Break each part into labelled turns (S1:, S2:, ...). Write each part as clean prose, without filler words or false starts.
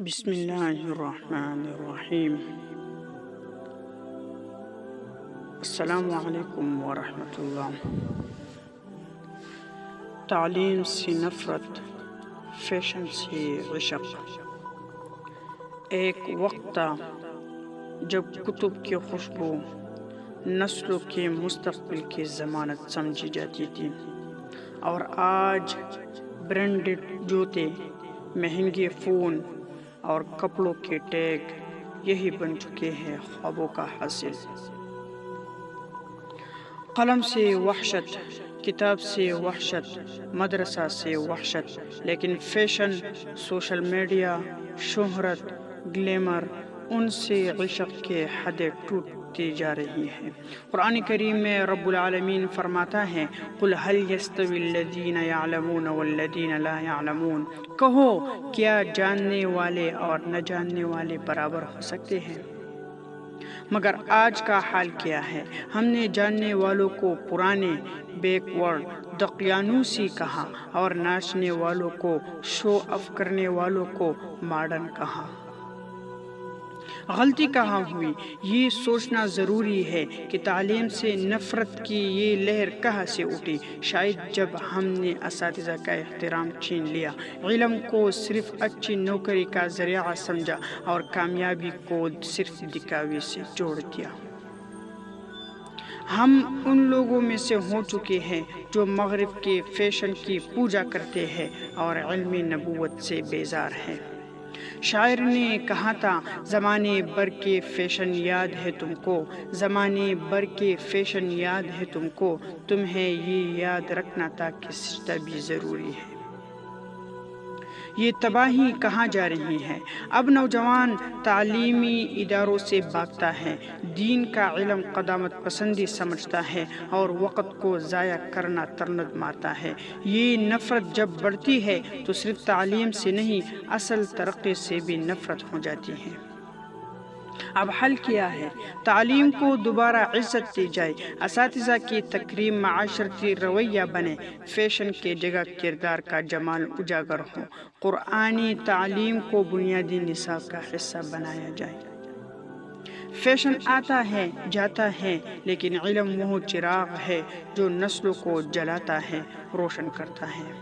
S1: بسم اللہ الرحمن الرحیم۔ السلام علیکم ورحمۃ اللہ۔ تعلیم سے نفرت، فیشن سے عشق۔ ایک وقت تھا جب کتب کی خوشبو نسلوں کے مستقبل کی ضمانت سمجھی جاتی تھی، اور آج برانڈڈ جوتے، مہنگے فون اور کپڑوں کے ٹیگ یہی بن چکے ہیں خوابوں کا حاصل۔ قلم سے وحشت، کتاب سے وحشت، مدرسہ سے وحشت، لیکن فیشن، سوشل میڈیا، شہرت، گلیمر، ان سے عشق کے حدیں ٹوٹتی جا رہی ہیں۔ قرآن کریم میں رب العالمین فرماتا ہے، قُلْ هَلْ يَسْتَوِي الَّذِينَ يَعْلَمُونَ وَالَّذِينَ لَا يَعْلَمُونَ، کہو کیا جاننے والے اور نہ جاننے والے برابر ہو سکتے ہیں؟ مگر آج کا حال کیا ہے؟ ہم نے جاننے والوں کو پرانے، بیکورڈ، دقیانوسی کہا، اور ناچنے والوں کو، شو آف کرنے والوں کو ماڈرن کہا۔ غلطی کہاں ہوئی؟ یہ سوچنا ضروری ہے کہ تعلیم سے نفرت کی یہ لہر کہاں سے اٹھی۔ شاید جب ہم نے اساتذہ کا احترام چھین لیا، علم کو صرف اچھی نوکری کا ذریعہ سمجھا اور کامیابی کو صرف دکھاوے سے جوڑ دیا۔ ہم ان لوگوں میں سے ہو چکے ہیں جو مغرب کے فیشن کی پوجا کرتے ہیں اور علم نبوت سے بیزار ہیں۔ شاعر نے کہا تھا، زمانے بھر کے فیشن یاد ہے تم کو، زمانے بھر کے فیشن یاد ہے تم کو، تمہیں یہ یاد رکھنا تھا کہ سجدہ بھی ضروری ہے۔ یہ تباہی کہاں جا رہی ہے؟ اب نوجوان تعلیمی اداروں سے بھاگتا ہے، دین کا علم قدامت پسندی سمجھتا ہے اور وقت کو ضائع کرنا ترنت مارتا ہے۔ یہ نفرت جب بڑھتی ہے تو صرف تعلیم سے نہیں، اصل ترقی سے بھی نفرت ہو جاتی ہے۔ اب حل کیا ہے؟ تعلیم کو دوبارہ عزت دی جائے، اساتذہ کی تکریم معاشرتی رویہ بنے، فیشن کے جگہ کردار کا جمال اجاگر ہو، قرآنی تعلیم کو بنیادی نصاب کا حصہ بنایا جائے۔ فیشن آتا ہے، جاتا ہے، لیکن علم وہ چراغ ہے جو نسلوں کو جلاتا ہے، روشن کرتا ہے۔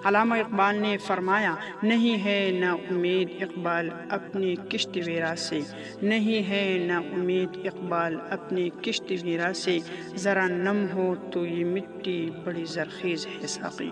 S1: علامہ اقبال نے فرمایا، نہیں ہے نا امید اقبال اپنی کشت ویرا سے، نہیں ہے نا امید اقبال اپنی کشت ویرا سے، ذرا نم ہو تو یہ مٹی بڑی زرخیز ہے ساقی۔